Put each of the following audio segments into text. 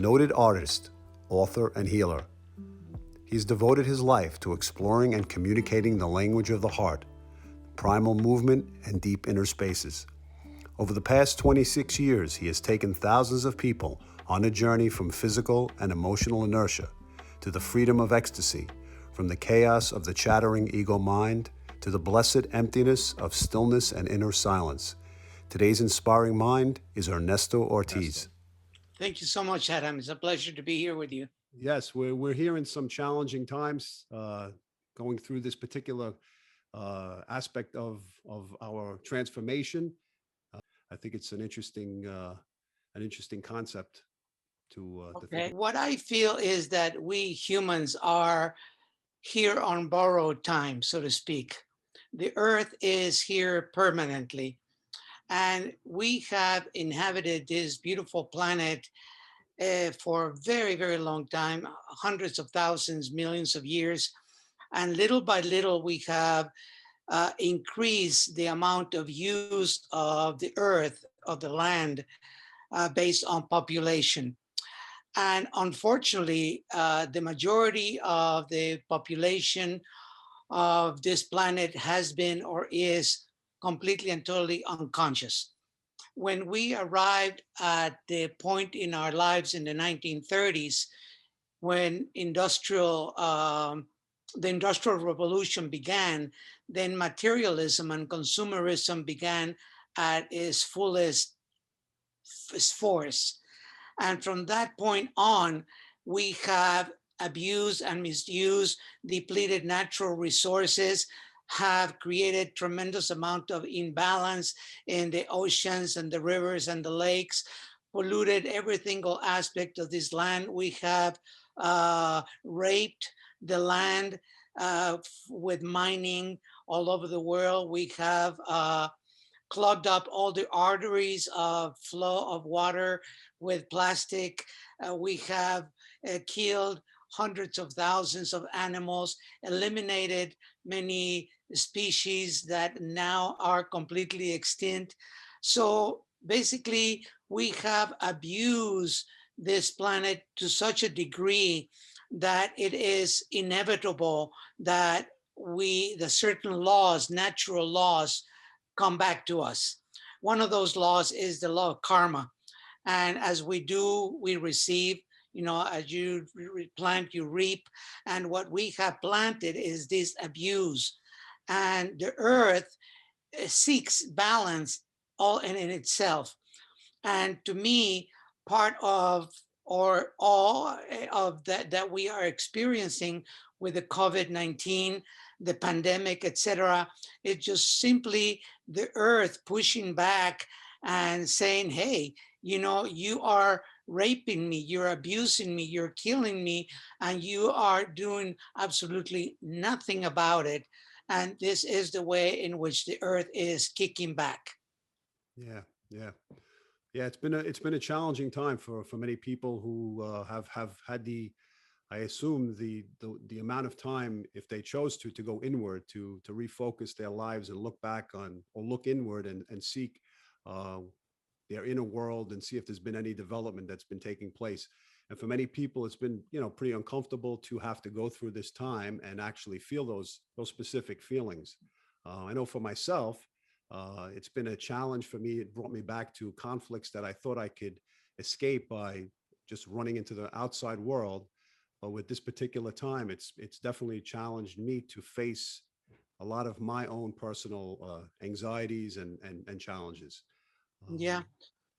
noted artist, author, and healer. He's devoted his life to exploring and communicating the language of the heart, primal movement, and deep inner spaces. Over the past 26 years, he has taken thousands of people on a journey from physical and emotional inertia to the freedom of ecstasy, from the chaos of the chattering ego mind to the blessed emptiness of stillness and inner silence. Today's inspiring mind is Ernesto Ortiz. Thank you so much, Adam. It's a pleasure to be here with you. Yes, we're here in some challenging times, going through this particular aspect of our transformation. I think it's an interesting concept to think Okay. What I feel is that we humans are here on borrowed time, so to speak. The earth is here permanently, and we have inhabited this beautiful planet for a very, very long time, hundreds of thousands, millions of years. And little by little, we have increased the amount of use of the earth, of the land, based on population. And unfortunately, the majority of the population of this planet has been or is completely and totally unconscious. When we arrived at the point in our lives in the 1930s, when the industrial revolution began, then materialism and consumerism began at its fullest force. And from that point on, we have abused and misused depleted natural resources, have created tremendous amount of imbalance in the oceans and the rivers and the lakes, polluted every single aspect of this land. We have raped the land with mining all over the world. We have clogged up all the arteries of flow of water with plastic. We have killed hundreds of thousands of animals, eliminated many species that now are completely extinct. So basically, we have abused this planet to such a degree that it is inevitable that the certain laws, natural laws, come back to us. One of those laws is the law of karma. And as we do, we receive, as you plant, you reap. And what we have planted is this abuse. And the earth seeks balance all in itself. And to me, part of or all of that we are experiencing with the COVID-19, the pandemic, etc., it's just simply the earth pushing back and saying, hey, you are raping me, you're abusing me, you're killing me, and you are doing absolutely nothing about it. And this is the way in which the earth is kicking back. Yeah, yeah, yeah. It's been a challenging time for many people who have had I assume the amount of time, if they chose to go inward, to refocus their lives and look back on, or look inward and seek uh, their inner world and see if there's been any development that's been taking place. And for many people, it's been pretty uncomfortable to have to go through this time and actually feel those specific feelings. I know for myself, it's been a challenge for me. It brought me back to conflicts that I thought I could escape by just running into the outside world. But with this particular time, it's definitely challenged me to face a lot of my own personal anxieties and challenges. Yeah. Um,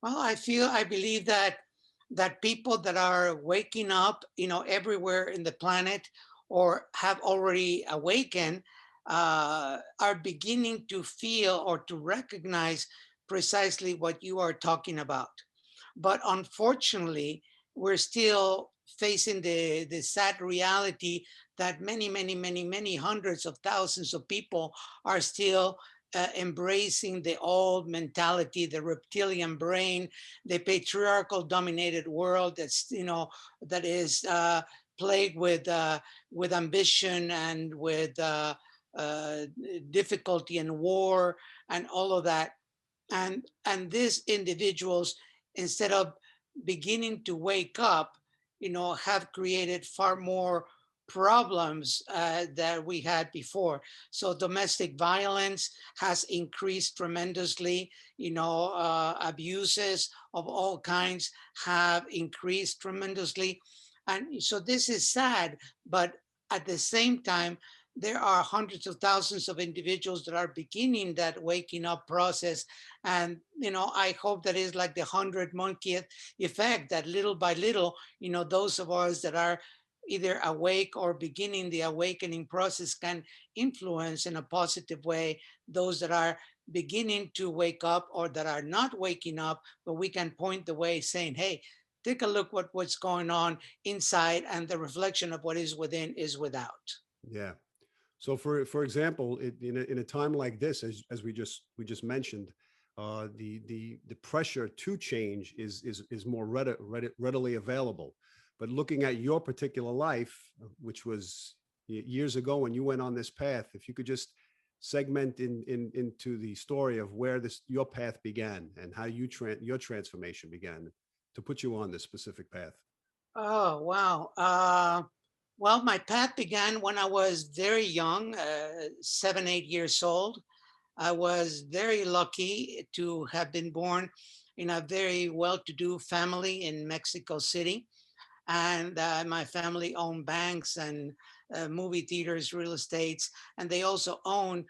Well, I believe that people that are waking up, everywhere in the planet or have already awakened, are beginning to feel or to recognize precisely what you are talking about. But unfortunately, we're still facing the sad reality that many hundreds of thousands of people are still embracing the old mentality, the reptilian brain, the patriarchal dominated world that is plagued with ambition and with difficulty and war and all of that. And these individuals, instead of beginning to wake up, have created far more problems that we had before. So domestic violence has increased tremendously. Abuses of all kinds have increased tremendously. And so this is sad, but at the same time, there are hundreds of thousands of individuals that are beginning that waking up process. And, I hope that is like the 100 monkey effect, that little by little, those of us that are either awake or beginning the awakening process can influence in a positive way those that are beginning to wake up or that are not waking up, but we can point the way saying, hey, take a look what's going on inside, and the reflection of what is within is without. Yeah. So for example, in a time like this, as we just mentioned, the pressure to change is more readily available. But looking at your particular life, which was years ago when you went on this path, if you could just segment into the story of where your path began and how your transformation began to put you on this specific path. Oh, wow. Well, my path began when I was very young, 7, 8 years old. I was very lucky to have been born in a very well-to-do family in Mexico City. And my family owned banks and movie theaters, real estates, and they also own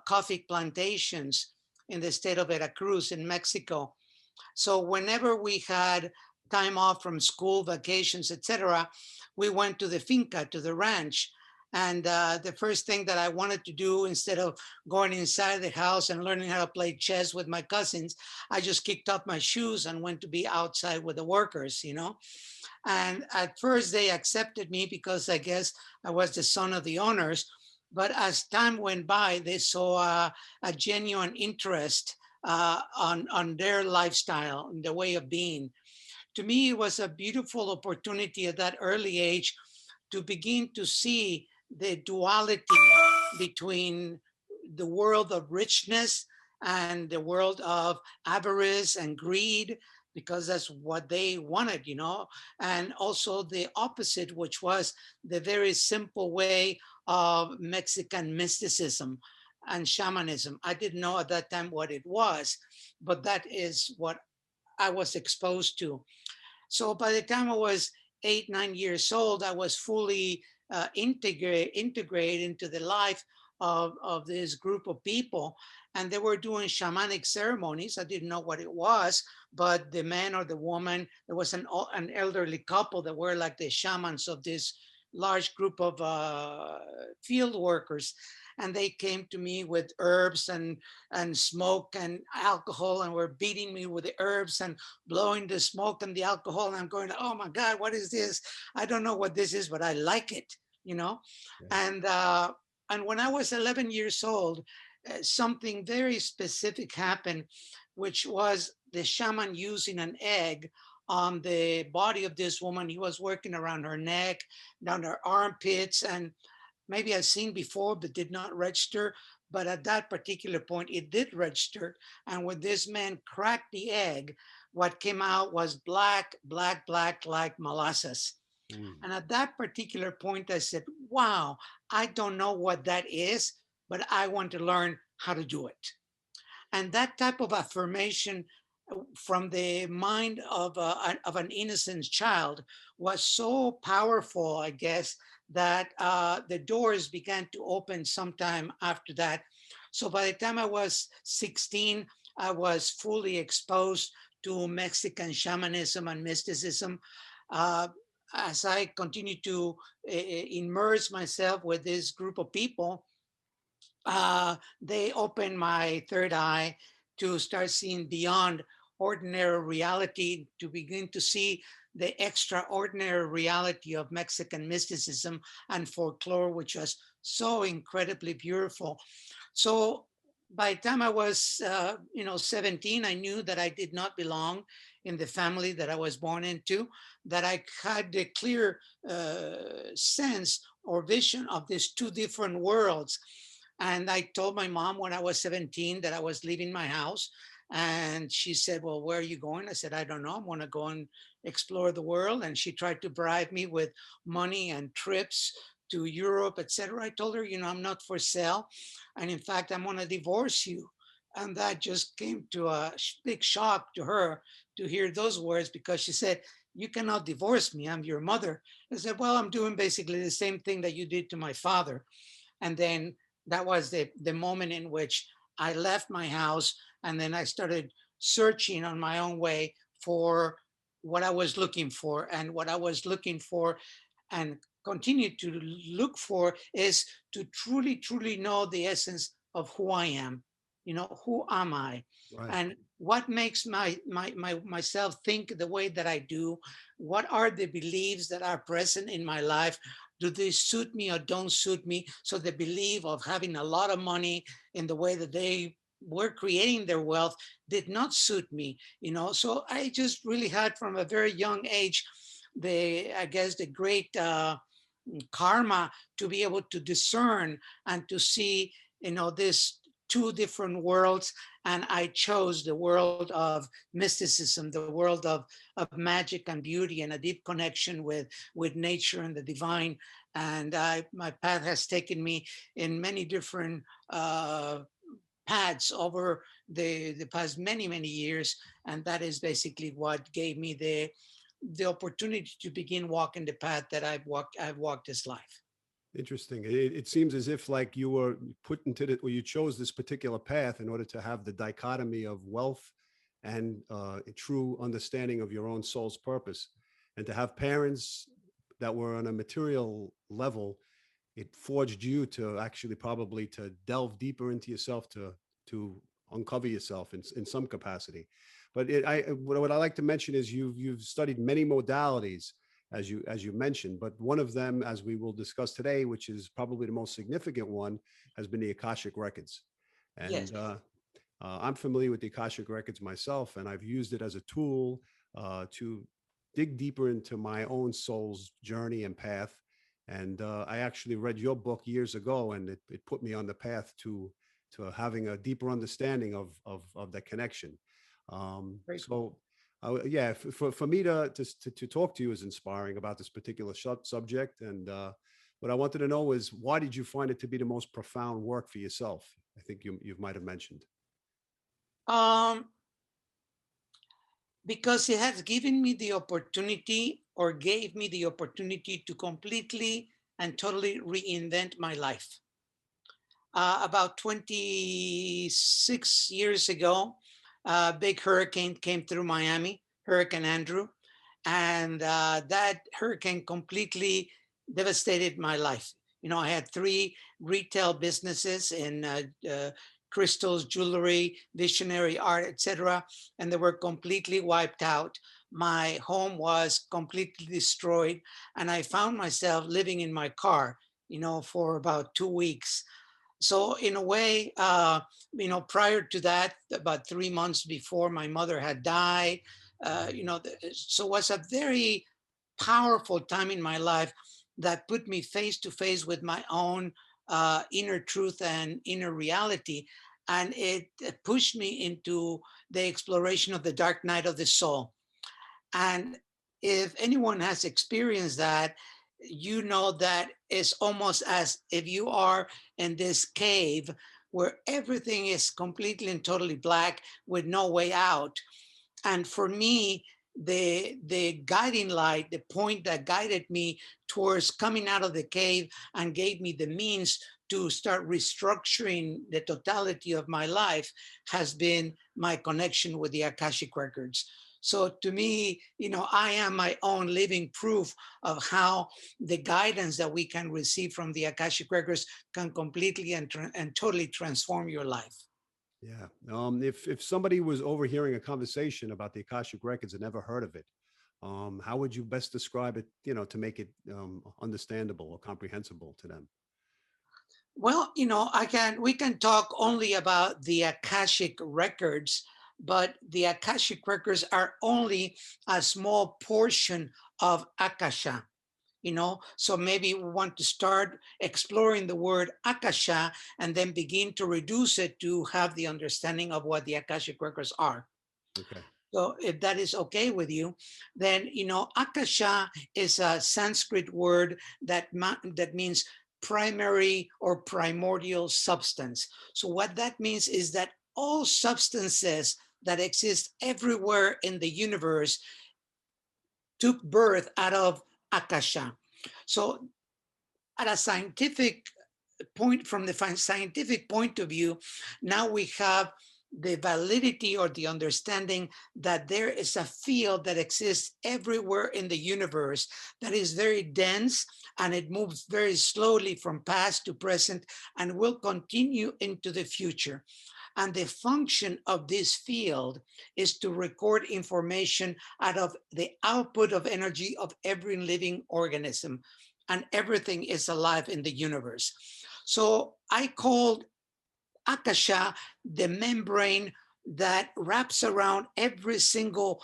coffee plantations in the state of Veracruz in Mexico. So whenever we had time off from school, vacations, etc., we went to the finca, to the ranch. And the first thing that I wanted to do, instead of going inside the house and learning how to play chess with my cousins, I just kicked off my shoes and went to be outside with the workers. And at first they accepted me because I guess I was the son of the owners. But as time went by, they saw a genuine interest on their lifestyle and their way of being. To me, it was a beautiful opportunity at that early age to begin to see the duality between the world of richness and the world of avarice and greed, because that's what they wanted, and also the opposite, which was the very simple way of Mexican mysticism and shamanism. I didn't know at that time what it was, but that is what I was exposed to. So by the time I was 8, 9 years old, I was fully integrated into the life of this group of people. And they were doing shamanic ceremonies. I didn't know what it was, but the man or the woman, there was an elderly couple that were like the shamans of this large group of field workers. And they came to me with herbs and smoke and alcohol, and were beating me with the herbs and blowing the smoke and the alcohol. And I'm going, oh my God, what is this? I don't know what this is, but I like it. Yeah. And when I was 11 years old, something very specific happened, which was the shaman using an egg on the body of this woman. He was working around her neck, down her armpits, and maybe I've seen before, but did not register. But at that particular point, it did register. And when this man cracked the egg, what came out was black, black, black, like molasses. Mm. And at that particular point, I said, wow, I don't know what that is, but I want to learn how to do it. And that type of affirmation from the mind of an innocent child was so powerful, I guess, that the doors began to open sometime after that. So by the time I was 16, I was fully exposed to Mexican shamanism and mysticism. Uh, as I continued to immerse myself with this group of people, they opened my third eye to start seeing beyond ordinary reality, to begin to see the extraordinary reality of Mexican mysticism and folklore, which was so incredibly beautiful. So by the time I was, 17, I knew that I did not belong in the family that I was born into, that I had a clear sense or vision of these two different worlds. And I told my mom when I was 17 that I was leaving my house. And she said, well, where are you going? I said, I don't know. I want to go and explore the world. And she tried to bribe me with money and trips to Europe, etc. I told her, I'm not for sale. And in fact, I'm going to divorce you. And that just came to a big shock to her to hear those words, because she said, you cannot divorce me. I'm your mother. I said, well, I'm doing basically the same thing that you did to my father. And then that was the moment in which I left my house, and then I started searching on my own way for what I was looking for. And what I was looking for and continue to look for is to truly, truly know the essence of who I am. Who am I? Right. And what makes myself think the way that I do? What are the beliefs that are present in my life? Do they suit me or don't suit me? So the belief of having a lot of money in the way that they were creating their wealth did not suit me. So I just really had from a very young age I guess the great karma to be able to discern and to see, this two different worlds. And I chose the world of mysticism, the world of magic and beauty, and a deep connection with nature and the divine. And my path has taken me in many different paths over the past many, many years. And that is basically what gave me the opportunity to begin walking the path that I've walked this life. Interesting. It seems as if like you were put into the, or you chose this particular path in order to have the dichotomy of wealth and a true understanding of your own soul's purpose, and to have parents that were on a material level. It forged you to actually probably to delve deeper into yourself, to uncover yourself in some capacity. But what I like to mention is you've studied many modalities, as you mentioned, but one of them, as we will discuss today, which is probably the most significant one, has been the Akashic Records. Yes, And I'm familiar with the Akashic Records myself, and I've used it as a tool to dig deeper into my own soul's journey and path. And I actually read your book years ago, and it put me on the path to having a deeper understanding of that connection. very cool. So, yeah, for me to talk to you is inspiring about this particular subject. And what I wanted to know is, why did you find it to be the most profound work for yourself? I think you might have mentioned. Um, because it has given me the opportunity, or gave me the opportunity, to completely and totally reinvent my life. About 26 years ago, a big hurricane came through Miami, Hurricane Andrew, and that hurricane completely devastated my life. I had three retail businesses in crystals, jewelry, visionary art, etc., and they were completely wiped out. My home was completely destroyed, and I found myself living in my car, for about 2 weeks. So in a way, prior to that, about 3 months before, my mother had died. So it was a very powerful time in my life that put me face to face with my own inner truth and inner reality. And it pushed me into the exploration of the dark night of the soul. And if anyone has experienced that, that it's almost as if you are in this cave where everything is completely and totally black with no way out. And for me, the guiding light, the point that guided me towards coming out of the cave and gave me the means to start restructuring the totality of my life, has been my connection with the Akashic Records. So to me, I am my own living proof of how the guidance that we can receive from the Akashic Records can completely and totally transform your life. Yeah. If somebody was overhearing a conversation about the Akashic Records and never heard of it, how would you best describe it, to make it understandable or comprehensible to them? Well, we can talk only about the Akashic records, but the Akashic records are only a small portion of Akasha. So maybe we want to start exploring the word Akasha and then begin to reduce it to have the understanding of what the Akashic records are. Okay. So if that is okay with you, then, Akasha is a Sanskrit word that means primary or primordial substance. So what that means is that all substances that exist everywhere in the universe took birth out of Akasha. So at a scientific point, from the scientific point of view, now we have the validity or the understanding that there is a field that exists everywhere in the universe that is very dense, and it moves very slowly from past to present and will continue into the future. And the function of this field is to record information out of the output of energy of every living organism, and everything is alive in the universe. So I called Akasha the membrane that wraps around every single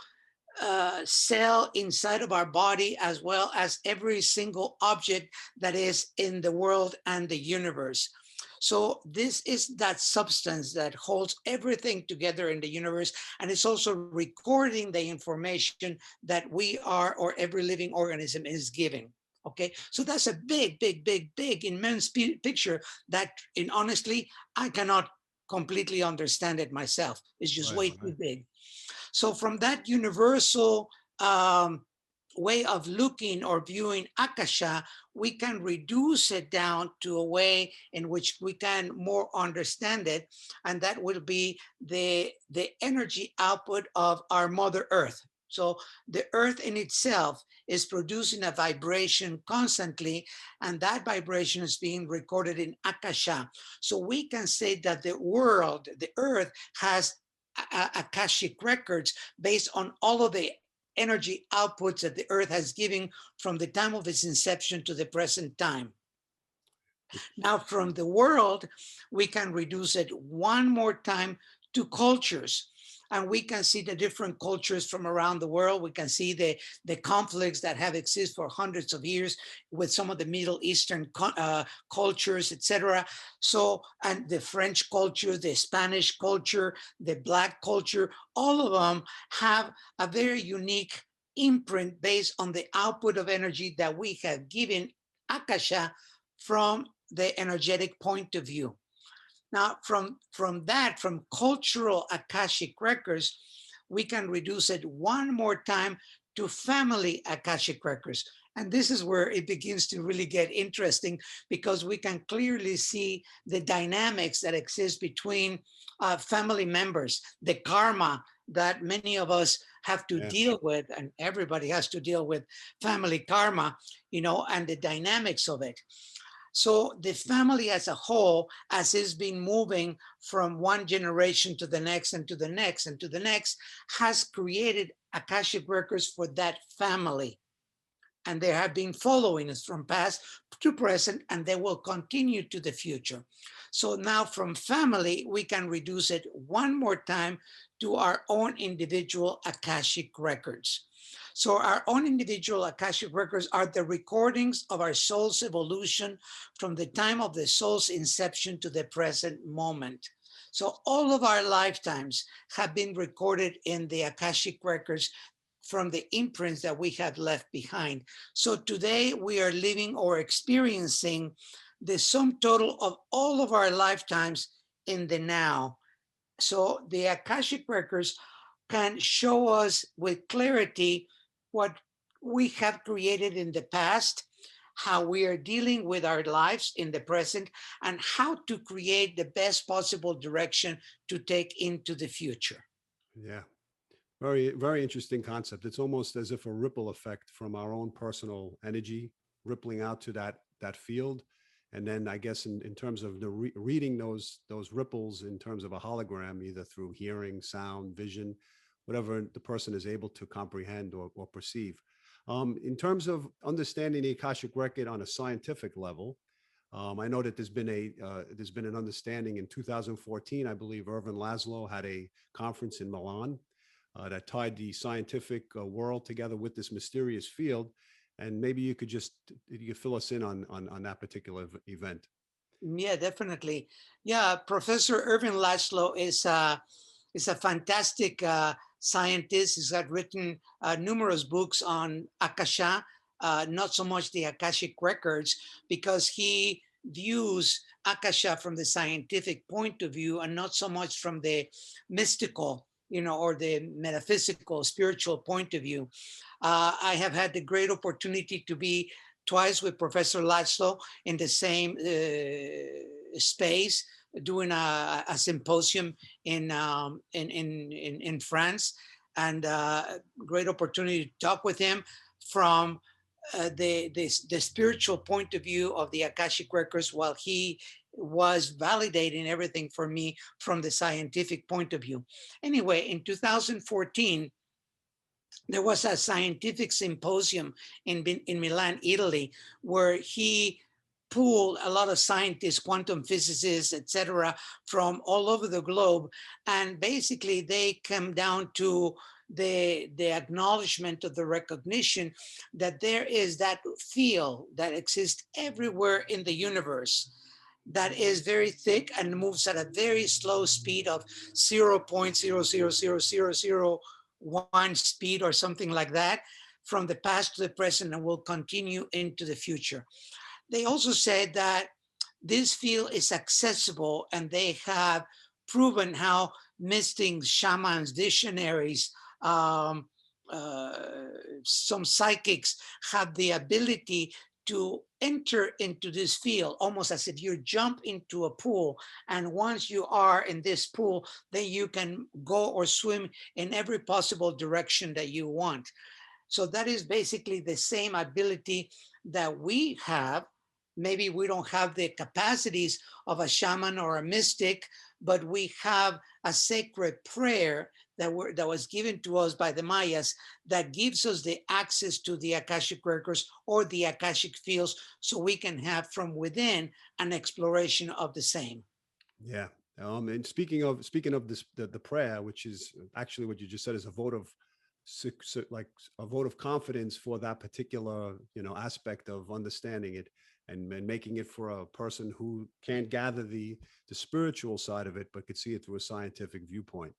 cell inside of our body, as well as every single object that is in the world and the universe. So this is that substance that holds everything together in the universe, and it's also recording the information that we are, or every living organism is giving. Okay, so that's a big, big, big, big, immense picture that, in honestly, I cannot completely understand it myself. It's just Right. way too Right. big. So from that universal way of looking or viewing Akasha, we can reduce it down to a way in which we can more understand it. And that will be the energy output of our Mother Earth. So the earth in itself is producing a vibration constantly, and that vibration is being recorded in Akasha. So we can say that the world, the earth, has Akashic records based on all of the energy outputs that the earth has given from the time of its inception to the present time. Now, from the world, we can reduce it one more time to cultures. And we can see the different cultures from around the world. We can see the conflicts that have existed for hundreds of years with some of the Middle Eastern cultures, etc. So, and the French culture, the Spanish culture, the Black culture, all of them have a very unique imprint based on the output of energy that we have given Akasha from the energetic point of view. Now, from cultural Akashic records, we can reduce it one more time to family Akashic records. And this is where it begins to really get interesting, because we can clearly see the dynamics that exist between family members, the karma that many of us have to Yeah. deal with, and everybody has to deal with family karma, and the dynamics of it. So the family as a whole, as it's been moving from one generation to the next and to the next and to the next, has created Akashic records for that family. And they have been following us from past to present, and they will continue to the future. So now from family, we can reduce it one more time to our own individual Akashic records. So our own individual Akashic records are the recordings of our soul's evolution from the time of the soul's inception to the present moment. So all of our lifetimes have been recorded in the Akashic records from the imprints that we have left behind. So today we are living or experiencing the sum total of all of our lifetimes in the now. So the Akashic records can show us with clarity what we have created in the past, how we are dealing with our lives in the present, and how to create the best possible direction to take into the future. Yeah. Very, very interesting concept. It's almost as if a ripple effect from our own personal energy rippling out to that field. And then I guess in terms of the reading those ripples in terms of a hologram, either through hearing, sound, vision, whatever the person is able to comprehend or perceive. In terms of understanding the Akashic record on a scientific level, I know that there's been an understanding in 2014. I believe Irvin Laszlo had a conference in Milan that tied the scientific world together with this mysterious field. And maybe you could just you could fill us in on that particular event. Yeah, definitely. Yeah, Professor Irvin Laszlo is a fantastic scientist. He's got written numerous books on Akasha, not so much the Akashic records, because he views Akasha from the scientific point of view and not so much from the mystical, or the metaphysical, spiritual point of view. I have had the great opportunity to be twice with Professor Laszlo in the same space, doing a symposium in France, and great opportunity to talk with him from the spiritual point of view of the Akashic records, while he was validating everything for me from the scientific point of view. Anyway, in 2014, there was a scientific symposium in Milan, Italy, where he pooled a lot of scientists, quantum physicists, etc., from all over the globe. And basically they come down to the acknowledgement of the recognition that there is that field that exists everywhere in the universe, that is very thick and moves at a very slow speed of 0.0000001 speed or something like that, from the past to the present, and will continue into the future. They also said that this field is accessible, and they have proven how mystics, shamans, visionaries, um, uh, some psychics have the ability to enter into this field almost as if you jump into a pool. And once you are in this pool, then you can go or swim in every possible direction that you want. So that is basically the same ability that we have. Maybe we don't have the capacities of a shaman or a mystic, but we have a sacred prayer that was given to us by the Mayas that gives us the access to the Akashic records or the Akashic fields, so we can have from within an exploration of the same. Yeah. And speaking of this, the prayer, which is actually what you just said, is a vote of like a vote of confidence for that particular aspect of understanding it, and making it for a person who can't gather the spiritual side of it, but could see it through a scientific viewpoint.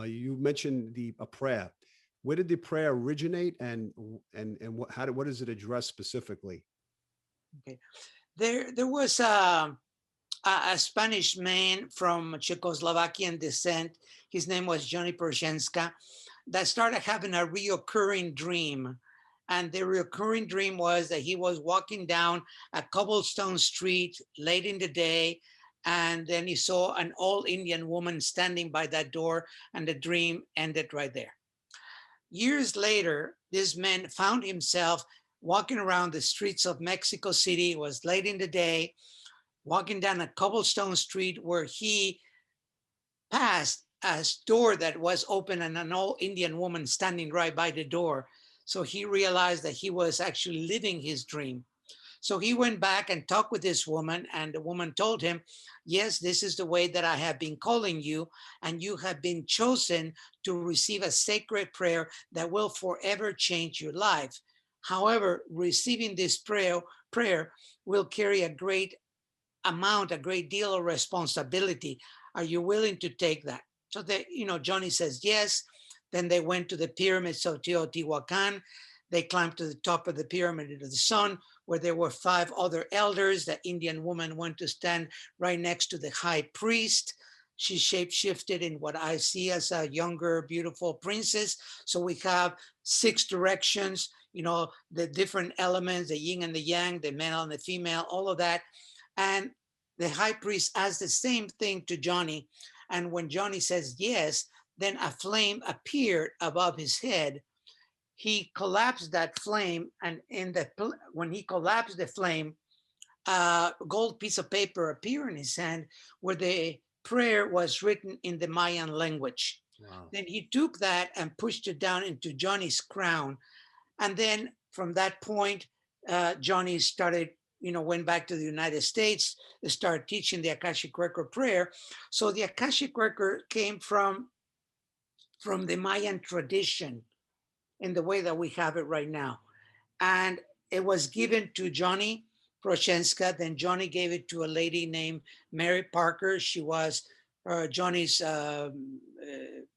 You mentioned a prayer. Where did the prayer originate, and what does it address specifically? Okay, there was a Spanish man from Czechoslovakian descent. His name was Johnny Pershenska, that started having a reoccurring dream. And the recurring dream was that he was walking down a cobblestone street late in the day, and then he saw an old Indian woman standing by that door, and the dream ended right there. Years later, this man found himself walking around the streets of Mexico City. It was late in the day, walking down a cobblestone street where he passed a door that was open and an old Indian woman standing right by the door. So he realized that he was actually living his dream. So he went back and talked with this woman, and the woman told him, yes, this is the way that I have been calling you, and you have been chosen to receive a sacred prayer that will forever change your life. However, receiving this prayer will carry a great amount, a great deal of responsibility. Are you willing to take that? So Johnny says yes. Then they went to the pyramids of Teotihuacan. They climbed to the top of the pyramid of the sun, where there were 5 other elders. The Indian woman went to stand right next to the high priest. She shapeshifted in what I see as a younger, beautiful princess. So we have 6 directions, the different elements, the yin and the yang, the male and the female, all of that. And the high priest asked the same thing to Johnny. And when Johnny says yes, then a flame appeared above his head. He collapsed that flame, and when he collapsed the flame, a gold piece of paper appeared in his hand where the prayer was written in the Mayan language. Wow. Then he took that and pushed it down into Johnny's crown. And then from that point, Johnny started, went back to the United States, started teaching the Akashic Record prayer. So the Akashic Record came from the Mayan tradition in the way that we have it right now. And it was given to Johnny Prochenska. Then Johnny gave it to a lady named Mary Parker. She was Johnny's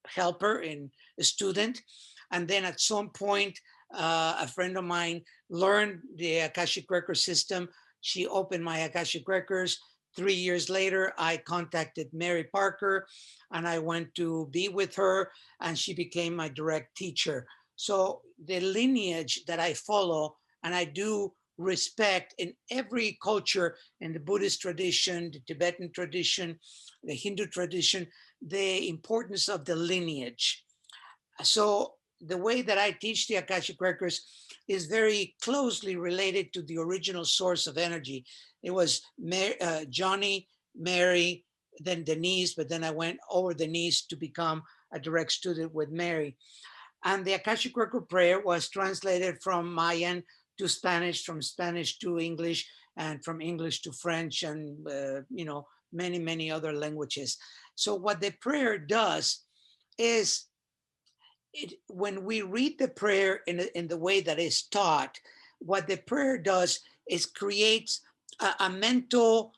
helper and a student. And then at some point, a friend of mine learned the Akashic Records system. She opened my Akashic Records. 3 years later, I contacted Mary Parker and I went to be with her, and she became my direct teacher. So the lineage that I follow and I do respect in every culture, in the Buddhist tradition, the Tibetan tradition, the Hindu tradition, the importance of the lineage. So the way that I teach the Akashic Records is very closely related to the original source of energy. It was Johnny, Mary, then Denise, but then I went over Denise to become a direct student with Mary. And the Akashic Record prayer was translated from Mayan to Spanish, from Spanish to English, and from English to French, and many, many other languages. So what the prayer does is, when we read the prayer in the way that is taught, what the prayer does is creates a mental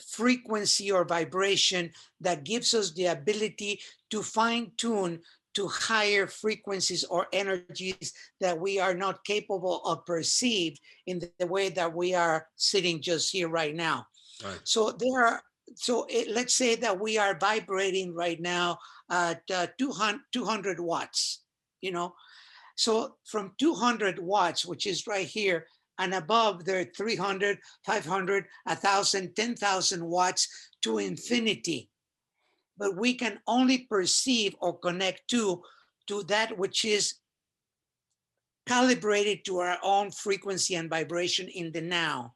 frequency or vibration that gives us the ability to fine tune to higher frequencies or energies that we are not capable of perceived in the way that we are sitting just here right now. Right. So let's say that we are vibrating right now at 200 watts, so from 200 watts, which is right here, and above there, 300, 500, 1,000, 10,000 watts to infinity. But we can only perceive or connect to that which is calibrated to our own frequency and vibration in the now.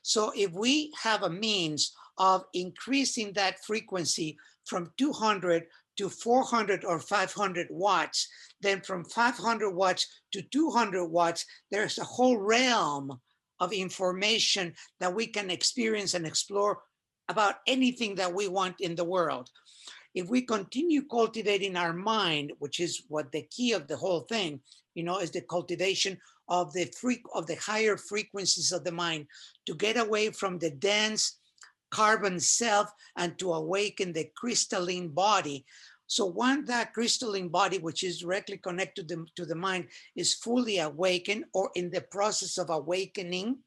So if we have a means of increasing that frequency from 200 to 400 or 500 watts, then from 500 watts to 200 watts, there's a whole realm of information that we can experience and explore about anything that we want in the world. If we continue cultivating our mind, which is what the key of the whole thing, is the cultivation of the higher frequencies of the mind, to get away from the dense carbon self and to awaken the crystalline body. So once that crystalline body, which is directly connected to the mind, is fully awakened or in the process of awakening,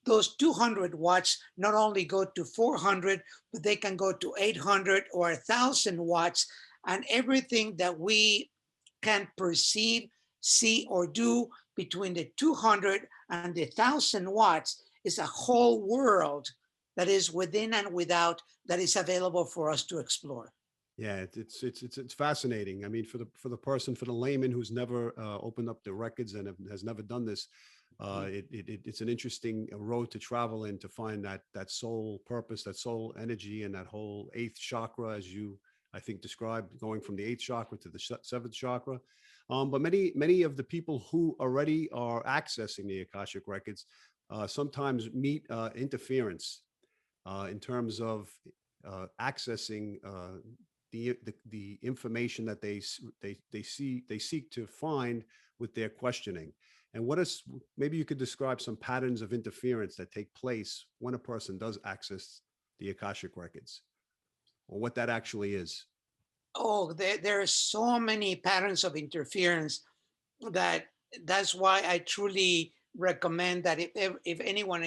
those 200 watts not only go to 400, but they can go to 800 or 1,000 watts. And everything that we can perceive, see, or do between the 200 and the 1,000 watts is a whole world that is within and without, that is available for us to explore. Yeah, it's fascinating. I mean, for the layman who's never opened up the records and has never done this, it's an interesting road to travel in, to find that soul purpose, that soul energy, and that whole eighth chakra, as you, I think, described, going from the eighth chakra to the seventh chakra. But many of the people who already are accessing the Akashic Records sometimes meet interference in terms of accessing the information that they seek to find with their questioning. And maybe you could describe some patterns of interference that take place when a person does access the Akashic Records, or what that actually is. Oh, there are so many patterns of interference that's why I truly recommend that if anyone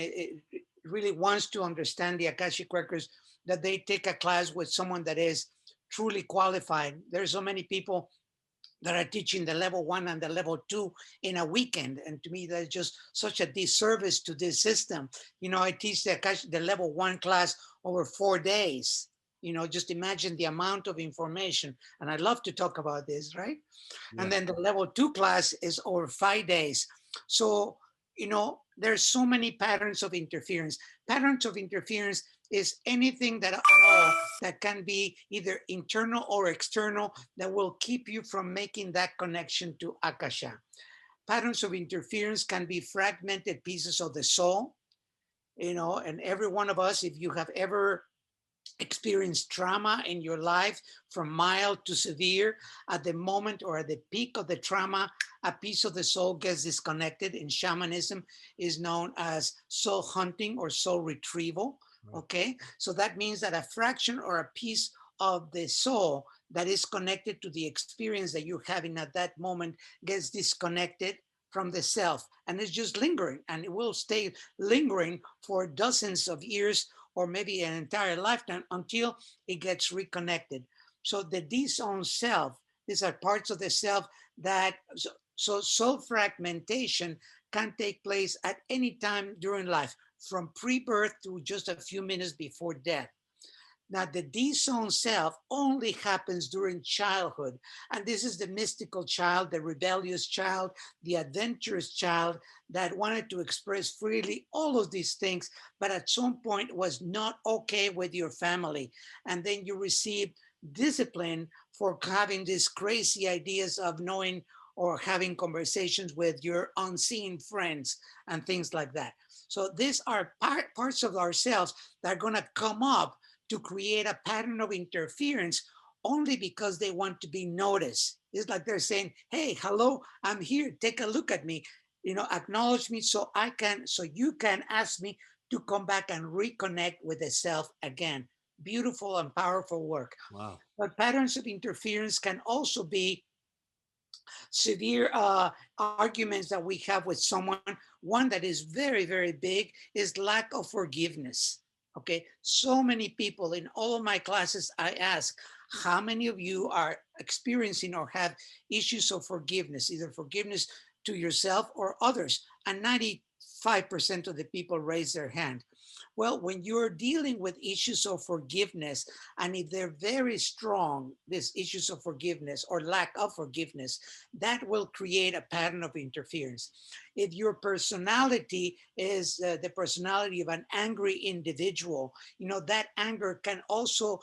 really wants to understand the Akashic Records, that they take a class with someone that is truly qualified. There's so many people that are teaching the level 1 and the level 2 in a weekend. And to me, that's just such a disservice to this system. I teach the level 1 class over 4 days. Just imagine the amount of information. And I love to talk about this, right? Yeah. And then the level 2 class is over 5 days. So, there's so many patterns of interference. Patterns of interference is anything that at all that can be either internal or external that will keep you from making that connection to Akasha. Patterns of interference can be fragmented pieces of the soul, and every one of us, if you have ever experienced trauma in your life, from mild to severe, at the moment or at the peak of the trauma, a piece of the soul gets disconnected. In shamanism is known as soul hunting or soul retrieval. Right. Okay, so that means that a fraction or a piece of the soul that is connected to the experience that you're having at that moment gets disconnected from the self, and it's just lingering, and it will stay lingering for dozens of years or maybe an entire lifetime until it gets reconnected. So the disowned self, these are parts of the self that, so soul fragmentation can take place at any time during life, from pre-birth to just a few minutes before death. Now, the disowned self only happens during childhood. And this is the mystical child, the rebellious child, the adventurous child that wanted to express freely all of these things, but at some point was not okay with your family. And then you receive discipline for having these crazy ideas of knowing or having conversations with your unseen friends and things like that. So these are parts of ourselves that are going to come up to create a pattern of interference only because they want to be noticed. It's like they're saying, hey, hello, I'm here, take a look at me, acknowledge me so you can ask me to come back and reconnect with the self again. Beautiful and powerful work. Wow. But patterns of interference can also be severe arguments that we have with someone. One that is very, very big is lack of forgiveness. Okay, so many people in all of my classes, I ask, how many of you are experiencing or have issues of forgiveness, either forgiveness to yourself or others? And 95% of the people raise their hand. Well, when you're dealing with issues of forgiveness, and if they're very strong, these issues of forgiveness or lack of forgiveness, that will create a pattern of interference. If your personality is the personality of an angry individual, that anger can also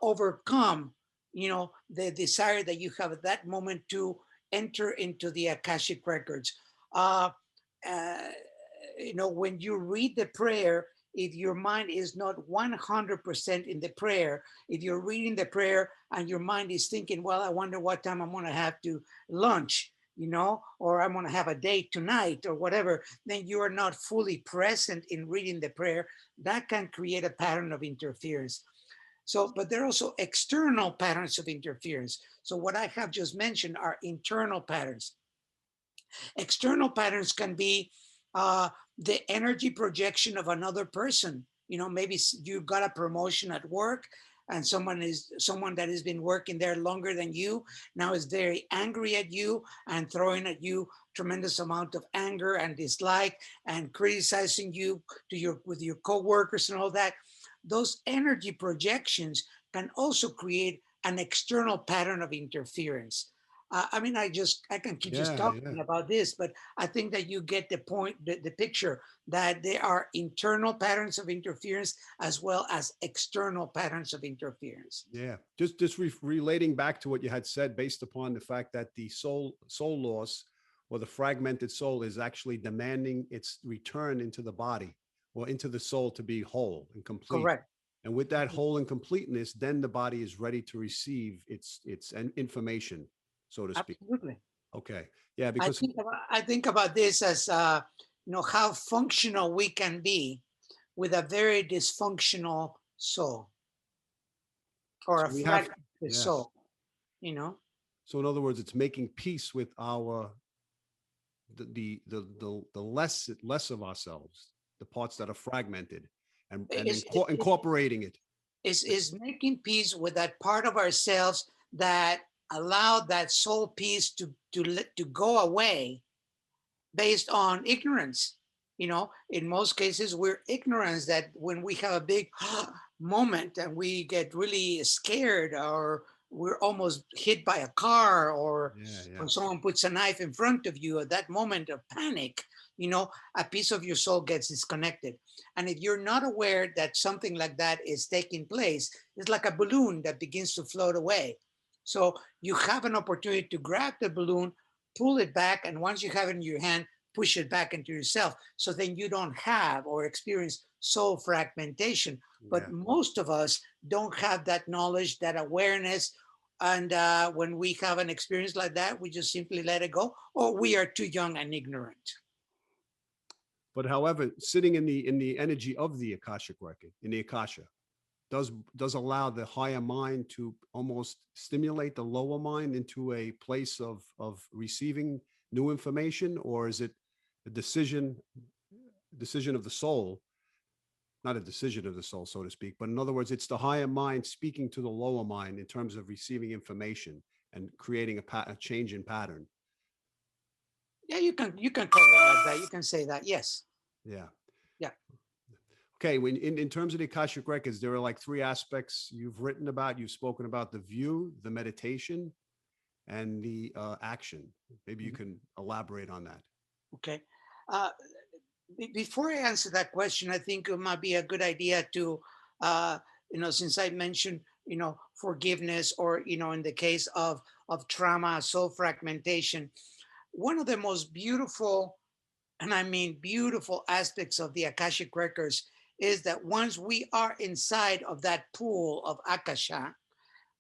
overcome, the desire that you have at that moment to enter into the Akashic Records. Uh, uh, when you read the prayer, if your mind is not 100% in the prayer, if you're reading the prayer and your mind is thinking, well, I wonder what time I'm going to have to lunch, or I'm going to have a date tonight or whatever, then you are not fully present in reading the prayer. That can create a pattern of interference. So, but there are also external patterns of interference. So what I have just mentioned are internal patterns. External patterns can be the energy projection of another person. Maybe you got a promotion at work, and someone that has been working there longer than you now is very angry at you and throwing at you tremendous amount of anger and dislike and criticizing you with your coworkers and all that. Those energy projections can also create an external pattern of interference. I can keep just Yeah. Yeah. talking about this, but I think that you get the point, the picture, that there are internal patterns of interference as well as external patterns of interference. Yeah. Just relating back to what you had said, based upon the fact that the soul loss or the fragmented soul is actually demanding its return into the body or into the soul to be whole and complete. Correct. And with that whole and completeness, then the body is ready to receive its information, so to speak. Absolutely. Okay. Yeah, I because think about, I think about this as how functional we can be with a very dysfunctional soul or so a we have, fragmented yeah. soul. You know, So in other words, it's making peace with our the less of ourselves, the parts that are fragmented, and is incorporating it. is making peace with that part of ourselves that allowed that soul peace to go away based on ignorance. In most cases, we're ignorant that when we have a big moment and we get really scared, or we're almost hit by a car, or Yeah, yeah, when someone puts a knife in front of you, at that moment of panic, a piece of your soul gets disconnected. And if you're not aware that something like that is taking place, it's like a balloon that begins to float away. So you have an opportunity to grab the balloon, pull it back, and once you have it in your hand, push it back into yourself. So then you don't have or experience soul fragmentation. yeah. But most of us don't have that knowledge, that awareness, And when we have an experience like that, we just simply let it go, or we are too young and ignorant. But however, sitting in the energy of the Akashic record, in the Akasha, does allow the higher mind to almost stimulate the lower mind into a place of receiving new information, or is it a decision of the soul, not a decision of the soul, so to speak, but in other words, it's the higher mind speaking to the lower mind in terms of receiving information and creating a change in pattern? Yeah, you can call it like that. You can say that. Yes. Yeah. Yeah. Okay, when in terms of the Akashic records, there are like three aspects you've written about. You've spoken about the view, the meditation, and the action. Maybe you can elaborate on that. Okay. Uh, Before I answer that question, I think it might be a good idea to, since I mentioned, forgiveness, or, in the case of trauma, soul fragmentation, one of the most beautiful, and I mean beautiful, aspects of the Akashic Records is that once we are inside of that pool of Akasha,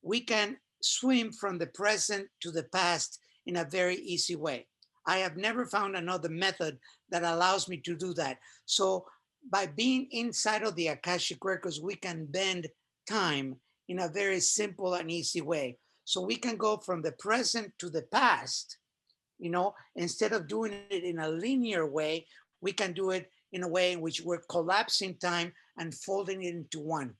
we can swim from the present to the past in a very easy way. I have never found another method that allows me to do that. So by being inside of the Akashic Records, we can bend time in a very simple and easy way. So we can go from the present to the past, instead of doing it in a linear way, we can do it in a way in which we're collapsing time and folding it into one.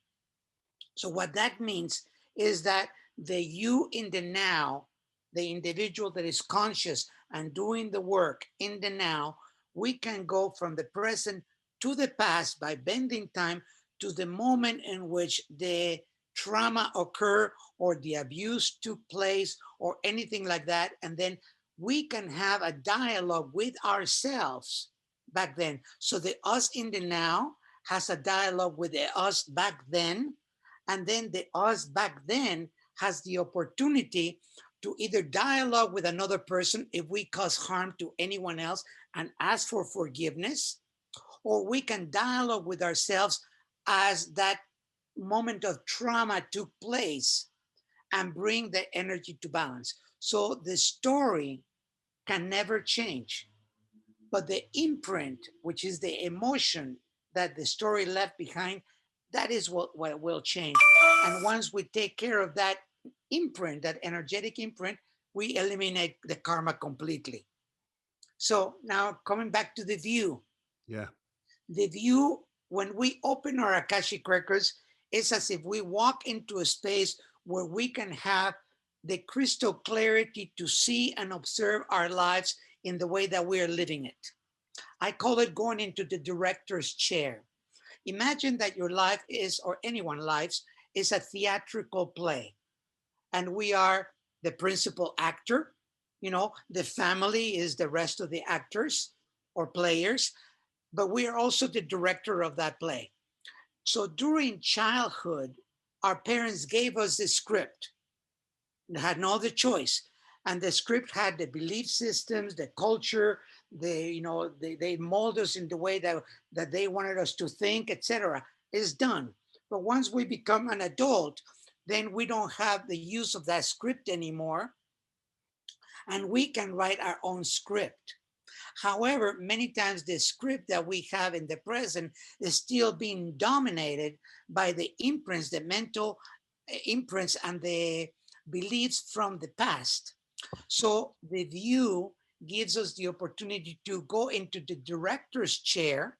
So what that means is that the you in the now, the individual that is conscious and doing the work in the now, we can go from the present to the past by bending time to the moment in which the trauma occurred or the abuse took place or anything like that. And then we can have a dialogue with ourselves back then. So the us in the now has a dialogue with the us back then, and then the us back then has the opportunity to either dialogue with another person if we cause harm to anyone else and ask for forgiveness, or we can dialogue with ourselves as that moment of trauma took place and bring the energy to balance. So the story can never change, but the imprint, which is the emotion that the story left behind, that is what will change. And once we take care of that imprint, that energetic imprint, we eliminate the karma completely. So now coming back to the view. Yeah. The view, when we open our Akashic Records, is as if we walk into a space where we can have the crystal clarity to see and observe our lives in the way that we are living it. I call it going into the director's chair. Imagine that your life is, or anyone's lives, is a theatrical play. And we are the principal actor. The family is the rest of the actors or players, but we are also the director of that play. So during childhood, our parents gave us the script. They had no other choice. And the script had the belief systems, the culture, they mold us in the way that they wanted us to think, etc. It's done. But once we become an adult, then we don't have the use of that script anymore. And we can write our own script. However, many times the script that we have in the present is still being dominated by the imprints, the mental imprints and the beliefs from the past. So the view gives us the opportunity to go into the director's chair,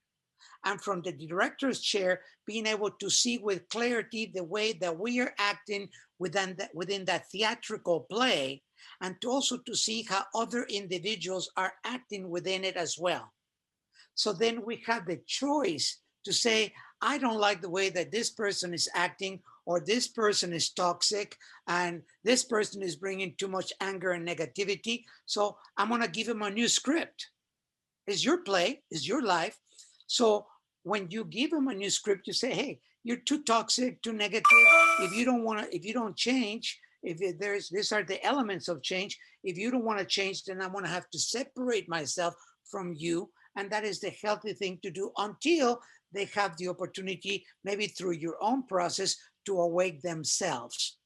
and from the director's chair, being able to see with clarity the way that we are acting within that theatrical play, and to also to see how other individuals are acting within it as well. So then we have the choice to say, I don't like the way that this person is acting, or this person is toxic, and this person is bringing too much anger and negativity. So I'm going to give him a new script. It's your play, it's your life. So when you give them a new script, you say, hey, you're too toxic, too negative. If you don't want to, if you don't change, if there's, these are the elements of change. If you don't want to change, then I'm going to have to separate myself from you. And that is the healthy thing to do until they have the opportunity, maybe through your own process, to awake themselves.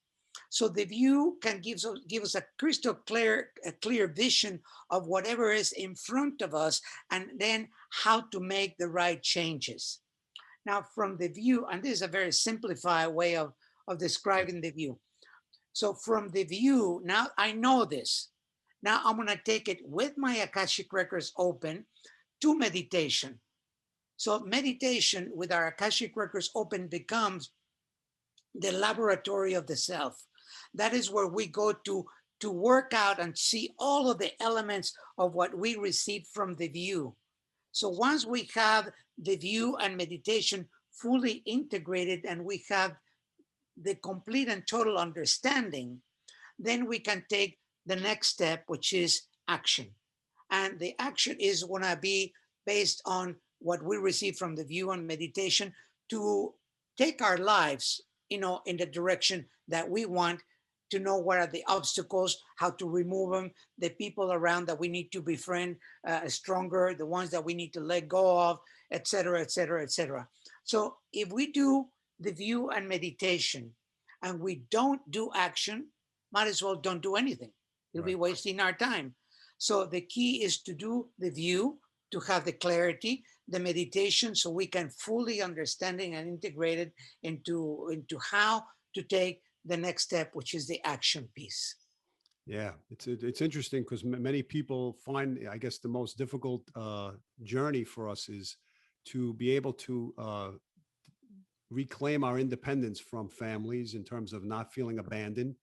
So the view can give us a clear vision of whatever is in front of us, and then how to make the right changes. Now, from the view, and this is a very simplified way of describing the view. So from the view, now I know this. Now I'm going to take it with my Akashic Records open to meditation. So meditation with our Akashic Records open becomes the laboratory of the self. That is where we go to work out and see all of the elements of what we receive from the view. So once we have the view and meditation fully integrated and we have the complete and total understanding, then we can take the next step, which is action. And the action is going to be based on what we receive from the view and meditation to take our lives, in the direction that we want, to know what are the obstacles, how to remove them, the people around that we need to befriend stronger, the ones that we need to let go of, etc., etc., etc. So if we do the view and meditation and we don't do action, might as well don't do anything. You'll be wasting our time. So the key is to do the view, to have the clarity, the meditation, so we can fully understanding and integrate it into how to take the next step, which is the action piece. Yeah, it's interesting because many people find, I guess, the most difficult journey for us is to be able to reclaim our independence from families in terms of not feeling abandoned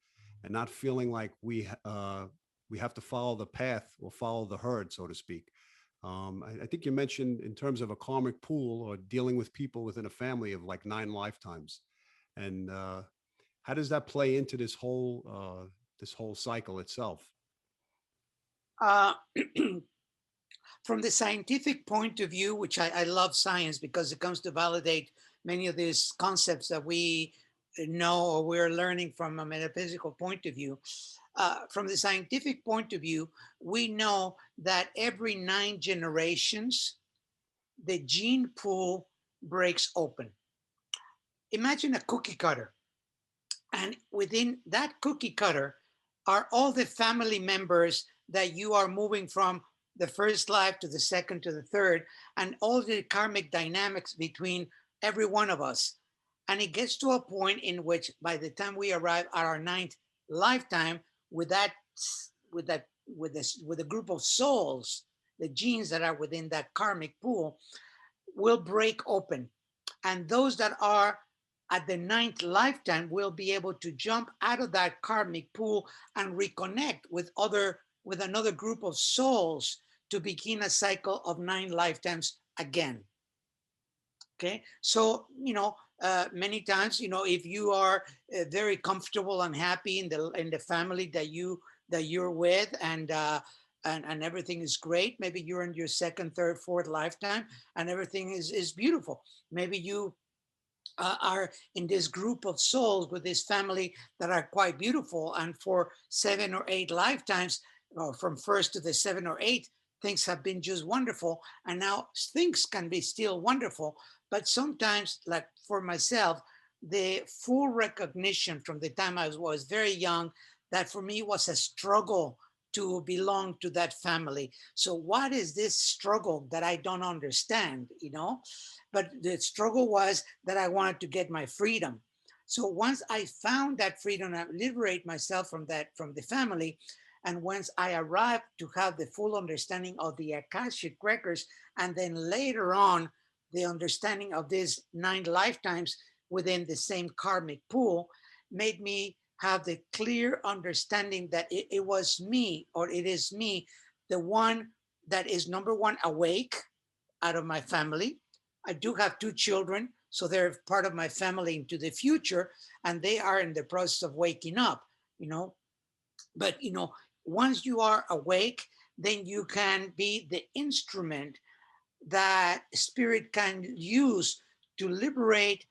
and not feeling like we have to follow the path or follow the herd, so to speak. I think you mentioned in terms of a karmic pool or dealing with people within a family of like 9 lifetimes, and how does that play into this whole cycle itself? Uh, from the scientific point of view, which I love science because it comes to validate many of these concepts that we know or we're learning from a metaphysical point of view. From the scientific point of view, we know that every 9 generations, the gene pool breaks open. Imagine a cookie cutter, and within that cookie cutter are all the family members that you are moving from the first life to the second to the third, and all the karmic dynamics between every one of us. And it gets to a point in which by the time we arrive at our 9th lifetime, with a group of souls, the genes that are within that karmic pool will break open. And those that are at the 9th lifetime will be able to jump out of that karmic pool and reconnect with another group of souls to begin a cycle of 9 lifetimes again. Okay, so many times, if you are very comfortable and happy in the family that you're with, and everything is great, maybe you're in your 2nd, 3rd, 4th lifetime and everything is beautiful. Maybe you are in this group of souls with this family that are quite beautiful, and for 7 or 8 lifetimes, from first to the 7 or 8, things have been just wonderful, and now things can be still wonderful. But sometimes, like for myself, the full recognition from the time I was very young, that for me was a struggle to belong to that family. So what is this struggle that I don't understand, But the struggle was that I wanted to get my freedom. So once I found that freedom, I liberate myself from the family. And once I arrived to have the full understanding of the Akashic records, and then later on, the understanding of these 9 lifetimes within the same karmic pool, made me have the clear understanding that it was me, or it is me, the one that is, number one, awake out of my family. I do have 2 children, so they're part of my family into the future, and they are in the process of waking up, But, once you are awake, then you can be the instrument that spirit can use to liberate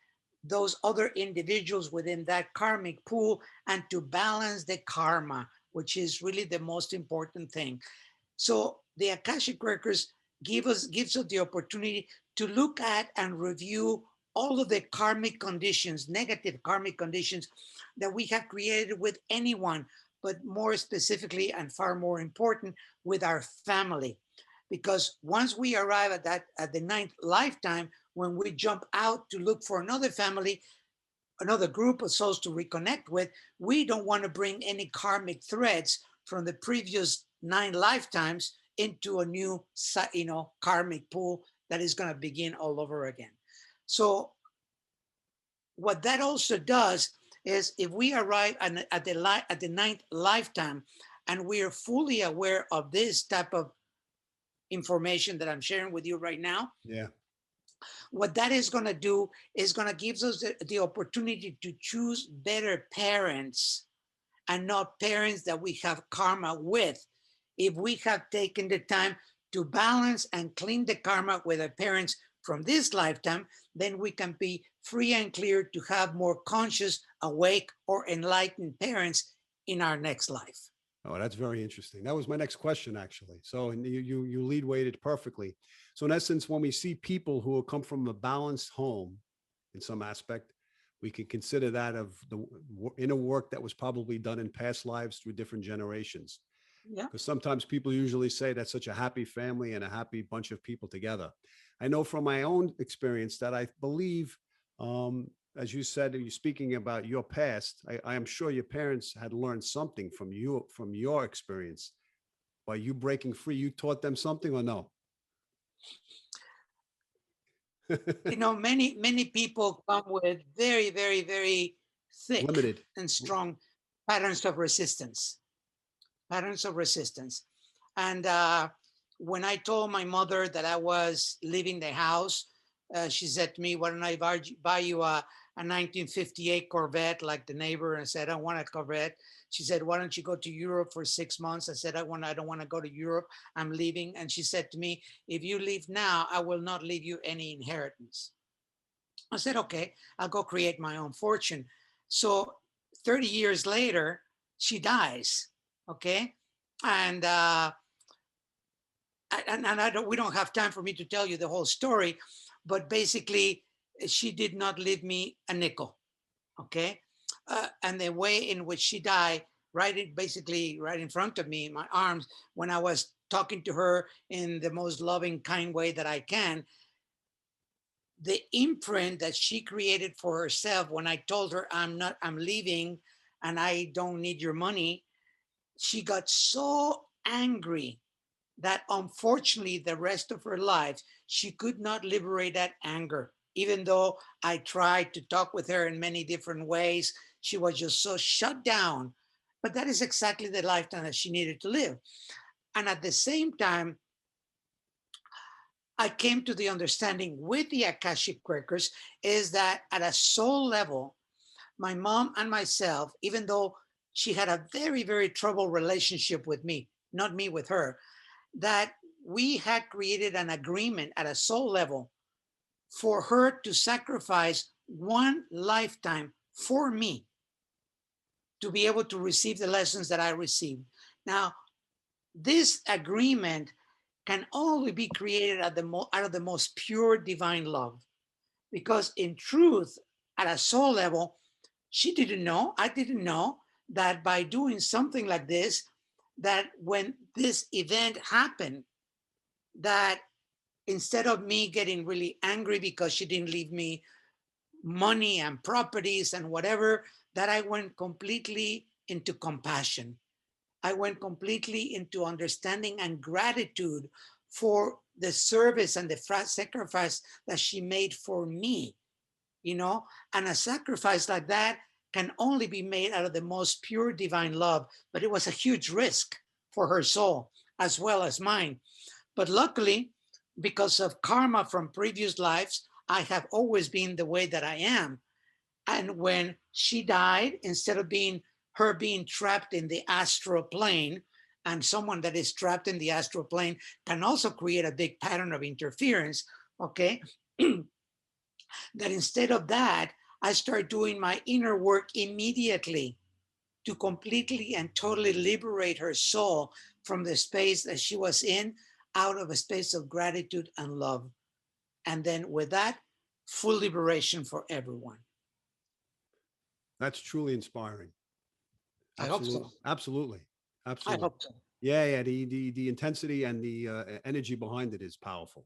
those other individuals within that karmic pool and to balance the karma, which is really the most important thing. So the Akashic Records gives us the opportunity to look at and review all of the karmic conditions, negative karmic conditions that we have created with anyone, but more specifically and far more important, with our family. Because once we arrive at that, at the ninth lifetime, when we jump out to look for another family, another group of souls to reconnect with, we don't want to bring any karmic threads from the previous 9 lifetimes into a new, karmic pool that is going to begin all over again. So what that also does is, if we arrive at the ninth lifetime and we are fully aware of this type of information that I'm sharing with you right now, Yeah. what that is going to do is going to give us the opportunity to choose better parents, and not parents that we have karma with. If we have taken the time to balance and clean the karma with our parents from this lifetime, then we can be free and clear to have more conscious, awake, or enlightened parents in our next life. Oh, that's very interesting. That was my next question, actually. So, and you lead weighted perfectly. So, in essence, when we see people who come from a balanced home, in some aspect, we can consider that of the inner work that was probably done in past lives through different generations. Yeah. Because sometimes people usually say that's such a happy family and a happy bunch of people together. I know from my own experience that I believe, as you said, you're speaking about your past. I am sure your parents had learned something from you, from your experience. By you breaking free, you taught them something, or no? Many people come with very, very, very thick Limited. and strong patterns of resistance. Patterns of resistance. And when I told my mother that I was leaving the house, she said to me, "Why don't I buy you a 1958 Corvette like the neighbor?" And I said, "I don't want a Corvette." She said, "Why don't you go to Europe for 6 months?" I said, I don't want to go to Europe. I'm leaving. And she said to me, "If you leave now, I will not leave you any inheritance." I said, "Okay, I'll go create my own fortune." So 30 years later, she dies. Okay. And we don't have time for me to tell you the whole story, but basically, she did not leave me a nickel. Okay. And the way in which she died, basically right in front of me in my arms, when I was talking to her in the most loving, kind way that I can, the imprint that she created for herself when I told her, I'm leaving and I don't need your money, she got so angry that unfortunately the rest of her life she could not liberate that anger. Even though I tried to talk with her in many different ways, she was just so shut down. But that is exactly the lifetime that she needed to live. And at the same time, I came to the understanding with the Akashic Records is that at a soul level, my mom and myself, even though she had a very, very troubled relationship with me, not me with her, that we had created an agreement at a soul level for her to sacrifice one lifetime for me to be able to receive the lessons that I received. Now, this agreement can only be created out of the most pure divine love. Because in truth, at a soul level, she didn't know, I didn't know that by doing something like this, that when this event happened, that instead of me getting really angry because she didn't leave me money and properties and whatever, that I went completely into compassion. I went completely into understanding and gratitude for the service and the sacrifice that she made for me, and a sacrifice like that can only be made out of the most pure divine love. But it was a huge risk for her soul as well as mine. But luckily, because of karma from previous lives, I have always been the way that I am. And when she died, instead of her being trapped in the astral plane, and someone that is trapped in the astral plane can also create a big pattern of interference, okay? That instead of that, I start doing my inner work immediately to completely and totally liberate her soul from the space that she was in, out of a space of gratitude and love. And then with that, full liberation for everyone. That's truly inspiring. I hope so. Absolutely. I Absolutely. hope so. Yeah, yeah. The intensity and the energy behind it is powerful.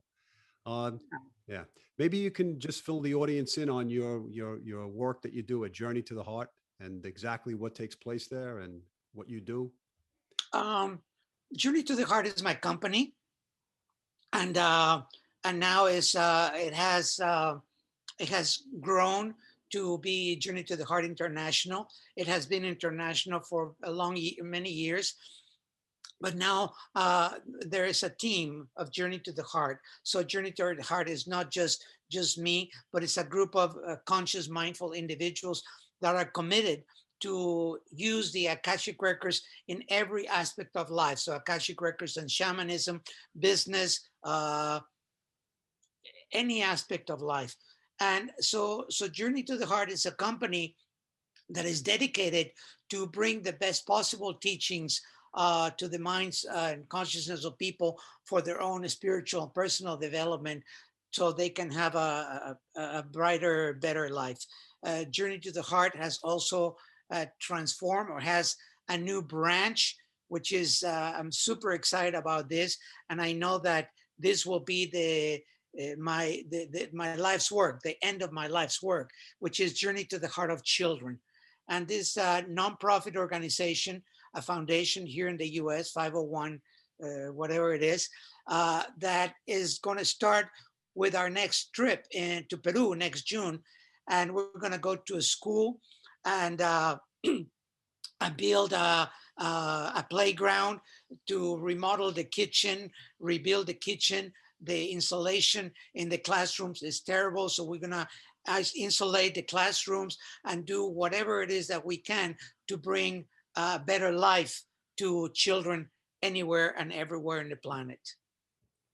Um, yeah. Maybe you can just fill the audience in on your work that you do at Journey to the Heart and exactly what takes place there and what you do. Um, Journey to the Heart is my company, and uh, and now it has grown to be Journey to the Heart International. It has been international for many years, but now there is a team of Journey to the Heart. So Journey to the Heart is not just me, but it's a group of conscious, mindful individuals that are committed to use the Akashic Records in every aspect of life. So Akashic Records and Shamanism, business, any aspect of life. And so Journey to the Heart is a company that is dedicated to bring the best possible teachings to the minds and consciousness of people for their own spiritual and personal development, so they can have a brighter, better life. Journey to the Heart has also transformed, or has a new branch, which is, I'm super excited about this. And I know that this will be my life's work, the end of my life's work, which is Journey to the Heart of Children. And this nonprofit organization, a foundation here in the US, 501, whatever it is, that is going to start with our next trip to Peru next June. And we're going to go to a school and build a playground, to remodel the kitchen, rebuild the kitchen. The insulation in the classrooms is terrible. So we're going to insulate the classrooms and do whatever it is that we can to bring a better life to children anywhere and everywhere in the planet.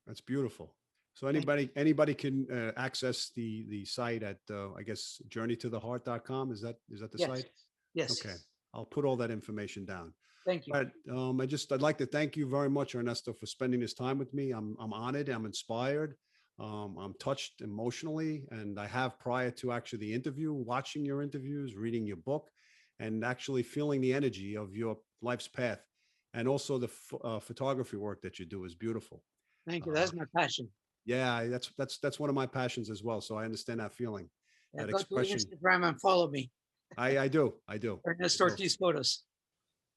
That's beautiful. So anybody can access the site at I guess journeytotheheart.com. Is that the Yes. site? Yes. Okay. I'll put all that information down. Thank you. But I'd like to thank you very much, Ernesto, for spending this time with me. I'm honored. I'm inspired. I'm touched emotionally, and I have, prior to actually the interview, watching your interviews, reading your book, and actually feeling the energy of your life's path, and also the photography work that you do is beautiful. Thank you. Uh, That's my passion. yeah, that's one of my passions as well. So I understand that feeling, Yeah, that go to expression. Instagram and follow me. I do. I do. Ernesto So Ortiz photos.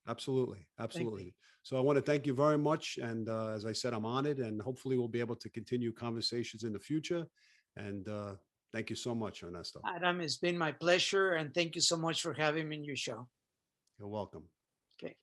absolutely, Thank you. absolutely. So I want to thank you very much. And as I said, I'm honored, and hopefully we'll be able to continue conversations in the future. And thank you so much, Ernesto. Adam, it's been my pleasure. And thank you so much for having me in your show. You're welcome. Okay.